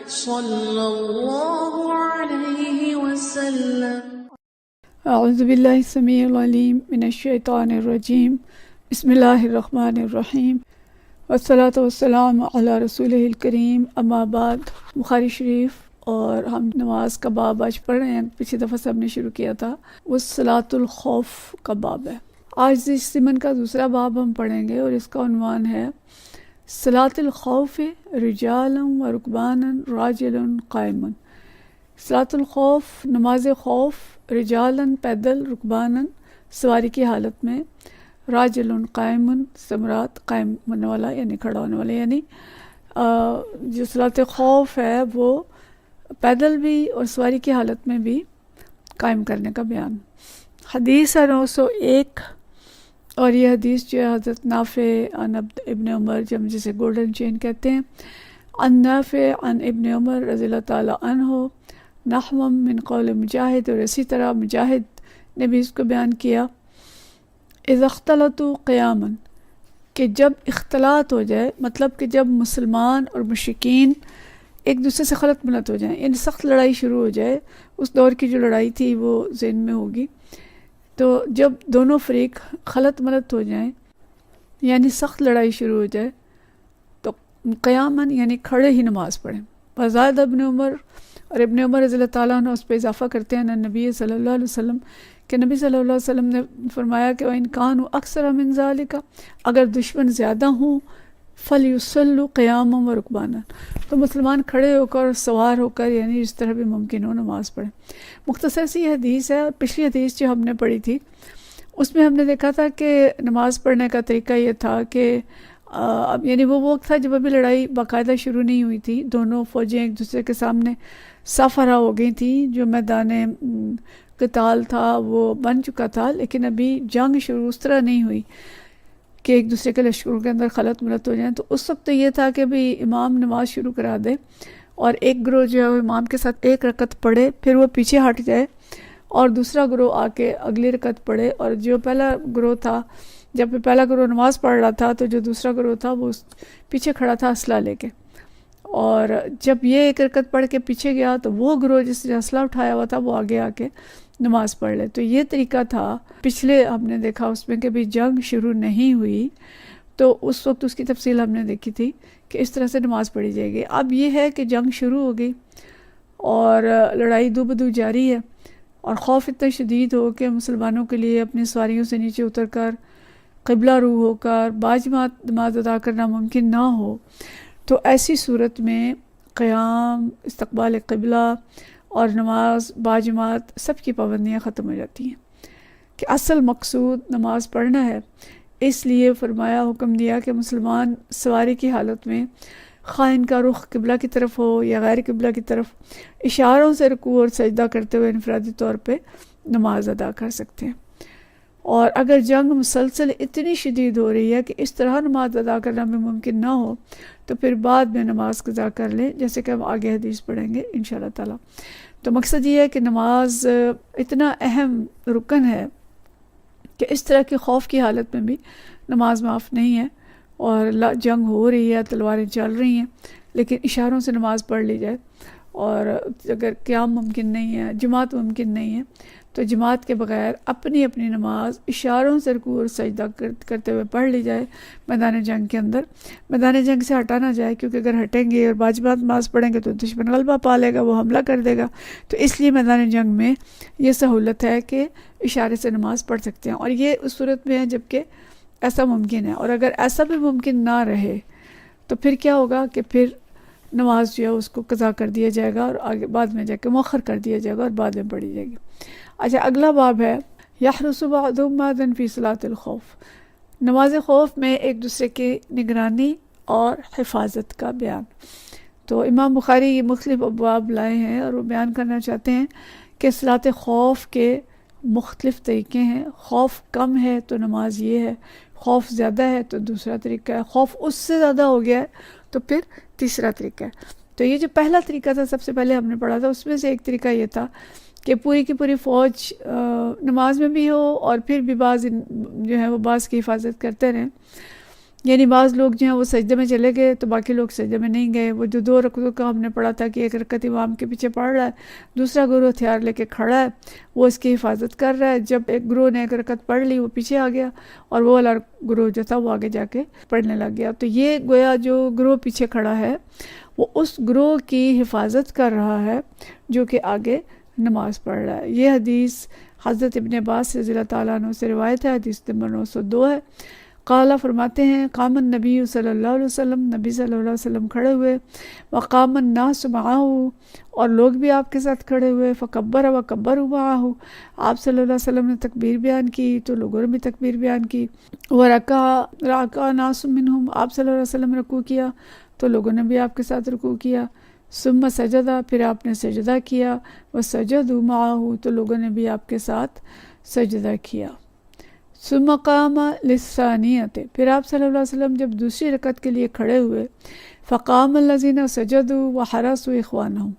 صلی اللہ علیہ وسلم۔ اعوذ باللہ السمیع العلیم من الشیطان الرجیم، بسم اللہ الرحمن الرحیم، والصلاة والسلام علی رسولہ الکریم، اما بعد۔ بخاری شریف اور ہم نماز کا باب آج پڑھ رہے ہیں، پچھلی دفعہ سے ہم نے شروع کیا تھا، وہ صلاۃ الخوف کا باب ہے۔ آج اس ضمن کا دوسرا باب ہم پڑھیں گے اور اس کا عنوان ہے صلاۃ الخوف رجالا و رکبانا راجل قائم۔ صلاۃ الخوف، نماز خوف، رجالن پیدل، رکبانن سواری کی حالت میں، راجل قائم سمرات قائم ہونے والا یعنی کھڑا ہونے والا، یعنی جو صلاۃ خوف ہے وہ پیدل بھی اور سواری کی حالت میں بھی قائم کرنے کا بیان۔ حدیث ہے 901، اور یہ حدیث جو ہے حضرت نافع عن ابن عمر، جسے گولڈن چین کہتے ہیں، عن نافع عن ابن عمر رضی اللہ تعالی عنہ نحو من قول مجاہد، اور اسی طرح مجاہد نے بھی اس کو بیان کیا، اذا اختلطوا قیاما، کہ جب اختلاط ہو جائے، مطلب کہ جب مسلمان اور مشرکین ایک دوسرے سے خلط ملط ہو جائیں، یعنی سخت لڑائی شروع ہو جائے۔ اس دور کی جو لڑائی تھی وہ ذہن میں ہوگی، تو جب دونوں فریق خلط ملط ہو جائیں یعنی سخت لڑائی شروع ہو جائے تو قیاماً یعنی کھڑے ہی نماز پڑھیں۔ وزاد ابن عمر، اور ابن عمر رضی اللہ تعالیٰ عنہ اس پہ اضافہ کرتے ہیں، نبی صلی اللہ علیہ وسلم، کہ نبی صلی اللہ علیہ وسلم نے فرمایا کہ وَإِنْ كَانُوا أَكْثَرَ مِنْ ذَلِكَ، اگر دشمن زیادہ ہوں، فَلْيُصَلُّوا قِيَامًا وَرُكْبَانًا، تو مسلمان کھڑے ہو کر، سوار ہو کر، یعنی جس طرح بھی ممکن ہو نماز پڑھیں۔ مختصر سی یہ حدیث ہے، اور پچھلی حدیث جو ہم نے پڑھی تھی اس میں ہم نے دیکھا تھا کہ نماز پڑھنے کا طریقہ یہ تھا کہ یعنی وہ وقت تھا جب ابھی لڑائی باقاعدہ شروع نہیں ہوئی تھی، دونوں فوجیں ایک دوسرے کے سامنے صف آرا ہو گئی تھیں، جو میدان قتال تھا وہ بن چکا تھا، لیکن ابھی جنگ شروع اس طرح نہیں ہوئی کہ ایک دوسرے کے لشکروں کے اندر خلط ملط ہو جائیں۔ تو اس وقت تو یہ تھا کہ بھی امام نماز شروع کرا دے اور ایک گروہ جو ہے وہ امام کے ساتھ ایک رکعت پڑھے، پھر وہ پیچھے ہٹ جائے اور دوسرا گروہ آ کے اگلی رکعت پڑھے، اور جو پہلا گروہ تھا، جب پہلا گروہ نماز پڑھ رہا تھا تو جو دوسرا گروہ تھا وہ پیچھے کھڑا تھا اسلحہ لے کے، اور جب یہ ایک رکعت پڑھ کے پیچھے گیا تو وہ گروہ جس نے اسلحہ اٹھایا ہوا تھا وہ آگے آ کے نماز پڑھ لے۔ تو یہ طریقہ تھا پچھلے، ہم نے دیکھا اس میں کہ بھی جنگ شروع نہیں ہوئی تو اس وقت اس کی تفصیل ہم نے دیکھی تھی کہ اس طرح سے نماز پڑھی جائے گی۔ اب یہ ہے کہ جنگ شروع ہو گئی اور لڑائی دو بدو جاری ہے، اور خوف اتنا شدید ہو کہ مسلمانوں کے لیے اپنی سواریوں سے نیچے اتر کر قبلہ رو ہو کر باجماعت نماز ادا کرنا ممکن نہ ہو، تو ایسی صورت میں قیام، استقبال قبلہ اور نماز باجماعت سب کی پابندیاں ختم ہو جاتی ہیں کہ اصل مقصود نماز پڑھنا ہے۔ اس لیے فرمایا، حکم دیا کہ مسلمان سواری کی حالت میں خواہ ان کا رخ قبلہ کی طرف ہو یا غیر قبلہ کی طرف، اشاروں سے رکوع اور سجدہ کرتے ہوئے انفرادی طور پہ نماز ادا کر سکتے ہیں۔ اور اگر جنگ مسلسل اتنی شدید ہو رہی ہے کہ اس طرح نماز ادا کرنا بھی ممکن نہ ہو تو پھر بعد میں نماز قضا کر لیں، جیسے کہ ہم آگے حدیث پڑھیں گے انشاءاللہ تعالی۔ تو مقصد یہ ہے کہ نماز اتنا اہم رکن ہے کہ اس طرح کے خوف کی حالت میں بھی نماز معاف نہیں ہے، اور جنگ ہو رہی ہے، تلواریں چل رہی ہیں، لیکن اشاروں سے نماز پڑھ لی جائے، اور اگر قیام ممکن نہیں ہے، جماعت ممکن نہیں ہے، تو جماعت کے بغیر اپنی اپنی نماز اشاروں سے رکوع اور سجدہ کرتے ہوئے پڑھ لی جائے میدان جنگ کے اندر۔ میدان جنگ سے ہٹا نہ جائے، کیونکہ اگر ہٹیں گے اور باجماعت نماز پڑھیں گے تو دشمن غلبہ پا لے گا، وہ حملہ کر دے گا۔ تو اس لیے میدان جنگ میں یہ سہولت ہے کہ اشارے سے نماز پڑھ سکتے ہیں، اور یہ اس صورت میں ہے جب کہ ایسا ممکن ہے۔ اور اگر ایسا بھی ممکن نہ رہے تو پھر کیا ہوگا کہ پھر نماز جو ہے اس کو قضا کر دیا جائے گا، اور آگے بعد میں جا کے مؤخر کر دیا جائے گا اور بعد میں پڑھی جائے گی۔ اچھا، اگلا باب ہے یحرس بعضهم بعضا فی صلاۃ الخوف، نماز خوف میں ایک دوسرے کی نگرانی اور حفاظت کا بیان۔ تو امام بخاری یہ مختلف ابواب لائے ہیں اور وہ بیان کرنا چاہتے ہیں کہ صلاۃ خوف کے مختلف طریقے ہیں۔ خوف کم ہے تو نماز یہ ہے، خوف زیادہ ہے تو دوسرا طریقہ ہے، خوف اس سے زیادہ ہو گیا ہے تو پھر تیسرا طریقہ ہے۔ تو یہ جو پہلا طریقہ تھا سب سے پہلے ہم نے پڑھا تھا، اس میں سے ایک طریقہ یہ تھا کہ پوری کی پوری فوج نماز میں بھی ہو اور پھر بھی بعض جو ہے وہ بعض کی حفاظت کرتے رہیں، یعنی بعض لوگ جو ہیں وہ سجدے میں چلے گئے تو باقی لوگ سجدے میں نہیں گئے. وہ جو 2 رکعتوں کا ہم نے پڑھا تھا کہ ایک رکعت امام کے پیچھے پڑھ رہا ہے, دوسرا گروہ ہتھیار لے کے کھڑا ہے, وہ اس کی حفاظت کر رہا ہے. جب ایک گروہ نے ایک رکعت پڑھ لی وہ پیچھے آ گیا اور وہ والا گروہ جو تھا وہ آگے جا کے پڑھنے لگ گیا. تو یہ گویا جو گروہ پیچھے کھڑا ہے وہ اس گروہ کی حفاظت کر رہا ہے جو کہ آگے نماز پڑھ رہا ہے. یہ حدیث حضرت ابن عباس رضی اللہ تعالیٰ عنہ سے روایت ہے, حدیث نمبر 902 ہے. قالا فرماتے ہیں قام النبی صلی اللہ علیہ وسلم, نبی صلی اللہ علیہ وسلم کھڑے ہوئے, وقام الناس معہ, اور لوگ بھی آپ کے ساتھ کھڑے ہوئے, فکبر وکبروا معہ, آپ صلی اللہ علیہ وسلم نے تکبیر بیان کی تو لوگوں نے بھی تکبیر بیان کی. ورکع ناس منہم, آپ صلی اللہ علیہ وسلم رکوع کیا تو لوگوں نے بھی آپ کے ساتھ رکوع کیا. ثم سجدہ, پھر آپ نے سجدہ کیا, وسجدوا معہ, تو لوگوں نے بھی آپ کے ساتھ سجدہ کیا. ثم قام للثانیۃ, پھر آپ صلی اللہ علیہ وسلم جب دوسری رکعت کے لیے کھڑے ہوئے, فقام الذین سجدوا وحرسوا اخوانہم,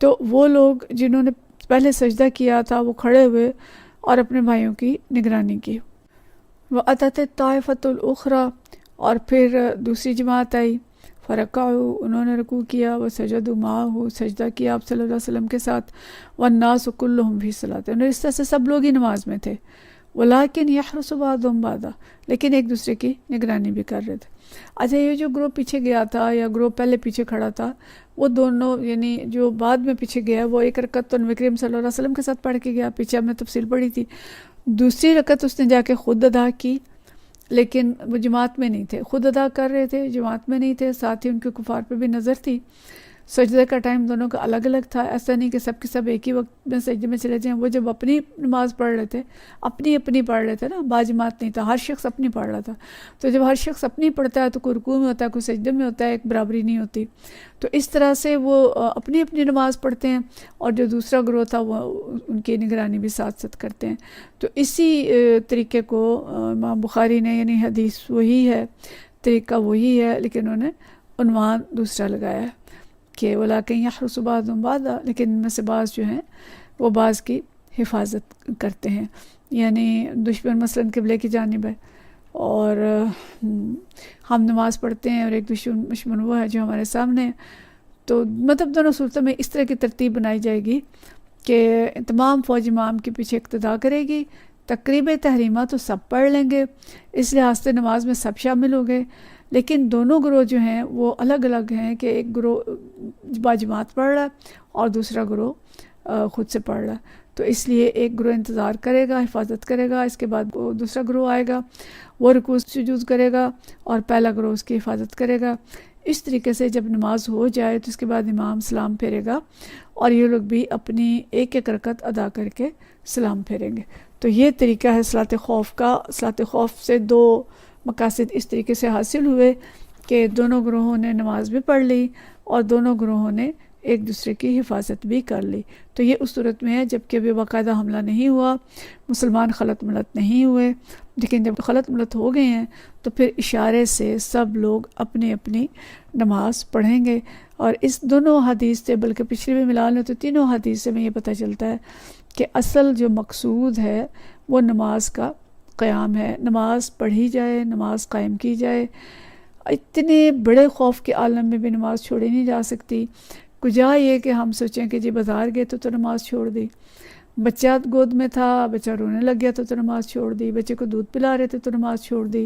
تو وہ لوگ جنہوں نے پہلے سجدہ کیا تھا وہ کھڑے ہوئے اور اپنے بھائیوں کی نگرانی کی. واتت الطائفۃ الاخری, اور پھر دوسری جماعت آئی, فرکعوا, انہوں نے رکوع کیا, وسجدوا معہ, سجدہ کیا آپ صلی اللہ علیہ وسلم کے ساتھ, والناس کلہم فی صلاۃ, اور اس طرح سے سب لوگ ہی نماز میں تھے. ولیکن یحرس بعضهم بعضا, لیکن ایک دوسرے کی نگرانی بھی کر رہے تھے. اچھا, یہ جو گروہ پیچھے گیا تھا یا گروہ پہلے پیچھے کھڑا تھا, وہ دونوں یعنی جو بعد میں پیچھے گیا وہ ایک رکعت تو نبی کریم صلی اللہ علیہ وسلم کے ساتھ پڑھ کے گیا, پیچھے ہم نے تفصیل پڑھی تھی. دوسری رکعت اس نے جا کے خود ادا کی, لیکن وہ جماعت میں نہیں تھے, خود ادا کر رہے تھے, جماعت میں نہیں تھے. ساتھ ہی ان کے کفار پہ بھی نظر تھی. سجدے کا ٹائم دونوں کا الگ الگ تھا, ایسا نہیں کہ سب کے سب ایک ہی وقت میں سجدے میں چلے جائیں. وہ جب اپنی نماز پڑھ رہے تھے اپنی پڑھ رہے تھے نا, باجماعت نہیں تھا, ہر شخص اپنی پڑھ رہا تھا. تو جب ہر شخص اپنی پڑھتا ہے تو کوئی رکوع میں ہوتا ہے, کوئی سجدے میں ہوتا ہے, ایک برابری نہیں ہوتی. تو اس طرح سے وہ اپنی نماز پڑھتے ہیں, اور جو دوسرا گروہ تھا وہ ان کی نگرانی بھی ساتھ ساتھ کرتے ہیں. تو اسی طریقے کو امام بخاری نے, یعنی حدیث وہی ہے, طریقہ وہی ہے, لیکن انہوں نے عنوان دوسرا لگایا ہے کہ ولیکن یحرس بعضهم بعضا, لیکن ان میں سے بعض جو ہیں وہ بعض کی حفاظت کرتے ہیں. یعنی دشمن مثلاً قبلے کی جانب ہے اور ہم نماز پڑھتے ہیں, اور ایک دشمن وہ ہے جو ہمارے سامنے ہے, تو مطلب دونوں صورتوں میں اس طرح کی ترتیب بنائی جائے گی کہ تمام فوج امام کے پیچھے اقتداء کرے گی. تقریب تحریمہ تو سب پڑھ لیں گے, اس لحاظ سے نماز میں سب شامل ہو گئے, لیکن دونوں گروہ جو ہیں وہ الگ الگ ہیں کہ ایک گروہ باجماعت پڑھ رہا ہے اور دوسرا گروہ خود سے پڑھ رہا ہے. تو اس لیے ایک گروہ انتظار کرے گا, حفاظت کرے گا, اس کے بعد وہ دوسرا گروہ آئے گا, وہ رکوع سجود کرے گا, اور پہلا گروہ اس کی حفاظت کرے گا. اس طریقے سے جب نماز ہو جائے تو اس کے بعد امام سلام پھیرے گا, اور یہ لوگ بھی اپنی ایک ایک رکعت ادا کر کے سلام پھیریں گے. تو یہ طریقہ ہے صلاۃ خوف کا. صلاۃ خوف سے 2 مقاصد اس طریقے سے حاصل ہوئے کہ دونوں گروہوں نے نماز بھی پڑھ لی اور دونوں گروہوں نے ایک دوسرے کی حفاظت بھی کر لی. تو یہ اس صورت میں ہے جب کہ ابھی باقاعدہ حملہ نہیں ہوا, مسلمان خلط ملت نہیں ہوئے, لیکن جب خلط ملت ہو گئے ہیں تو پھر اشارے سے سب لوگ اپنی اپنی نماز پڑھیں گے. اور اس دونوں حدیث سے, بلکہ پچھلے بھی ملا لیں تو تینوں حدیث سے میں یہ پتہ چلتا ہے کہ اصل جو مقصود ہے وہ نماز کا قیام ہے. نماز پڑھی جائے, نماز قائم کی جائے. اتنے بڑے خوف کے عالم میں بھی نماز چھوڑی نہیں جا سکتی. کجا یہ کہ ہم سوچیں کہ جی بازار گئے تو نماز چھوڑ دی, بچہ گود میں تھا, بچہ رونے لگ گیا تو نماز چھوڑ دی, بچے کو دودھ پلا رہے تھے تو نماز چھوڑ دی,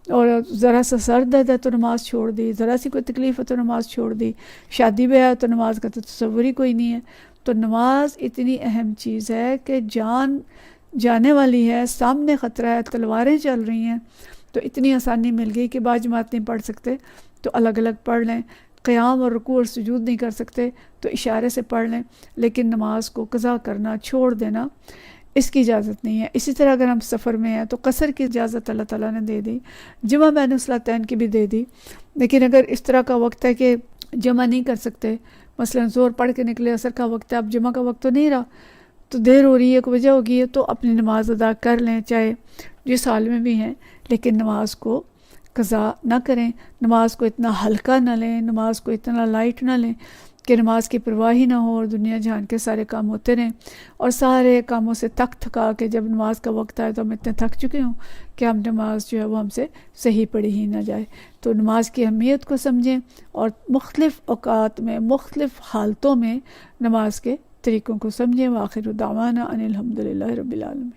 اور ذرا سا سر درد ہے تو نماز چھوڑ دی, ذرا سی کوئی تکلیف ہے تو نماز چھوڑ دی, شادی بیاہ ہے تو نماز کا تو تصور ہی کوئی نہیں ہے. تو نماز اتنی اہم چیز ہے کہ جان جانے والی ہے, سامنے خطرہ ہے, تلواریں چل رہی ہیں, تو اتنی آسانی مل گئی کہ باجماعت نہیں پڑھ سکتے تو الگ الگ پڑھ لیں, قیام اور رکوع اور سجود نہیں کر سکتے تو اشارے سے پڑھ لیں, لیکن نماز کو قضا کرنا, چھوڑ دینا, اس کی اجازت نہیں ہے. اسی طرح اگر ہم سفر میں ہیں تو قصر کی اجازت اللہ تعالیٰ نے دے دی, جمع بین الصلاتین کی بھی دے دی, لیکن اگر اس طرح کا وقت ہے کہ جمع نہیں کر سکتے, مثلا زور پڑھ کے نکلے, عصر کا وقت ہے, اب جمع کا وقت تو نہیں رہا, تو دیر ہو رہی ہے, کوئی وجہ ہوگی ہے, تو اپنی نماز ادا کر لیں, چاہے جس حال میں بھی ہیں, لیکن نماز کو قضا نہ کریں, نماز کو اتنا ہلکا نہ لیں, نماز کو اتنا لائٹ نہ لیں کہ نماز کی پرواہ ہی نہ ہو اور دنیا جہان کے سارے کام ہوتے رہیں، اور سارے کاموں سے تھکا کے جب نماز کا وقت آئے تو ہم اتنے تھک چکے ہوں کہ ہم نماز جو ہے وہ ہم سے صحیح پڑھی ہی نہ جائے۔ تو نماز کی اہمیت کو سمجھیں اور مختلف اوقات میں مختلف حالتوں میں نماز کے طریقوں کو سمجھیں۔ وآخر دعوانا ان الحمدللہ رب العالمین۔